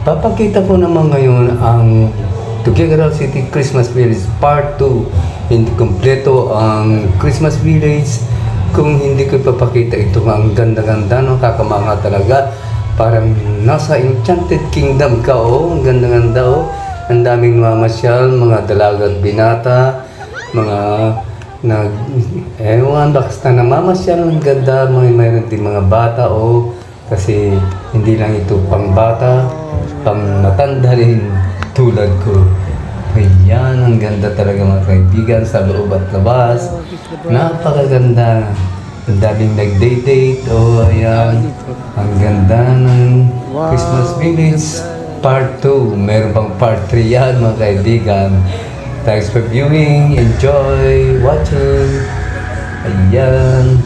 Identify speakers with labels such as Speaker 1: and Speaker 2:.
Speaker 1: Papakita ko naman ngayon ang Tuguegarao City Christmas Village Part 2. Hindi kompleto ang Christmas Village kung hindi ko ipapakita ito. Ang ganda-ganda, no? Kakamanga talaga. Parang nasa Enchanted Kingdom ka, oh. Ang ganda-ganda, oh. Ang daming mamasyal, mga dalaga at binata, mga ewan, basta namamasyal, ang ganda. Mayroon din mga bata, oh. Kasi hindi lang ito pang bata, pang matanda rin tulad ko. Ayan, ang ganda talaga mga kaibigan sa loob at labas. Napakaganda. Ang daming nag-date-date. Oh, ayan. Ang ganda ng Christmas Village Part 2. Meron pang Part 3 yan mga kaibigan. Thanks for viewing. Enjoy watching. Ayan.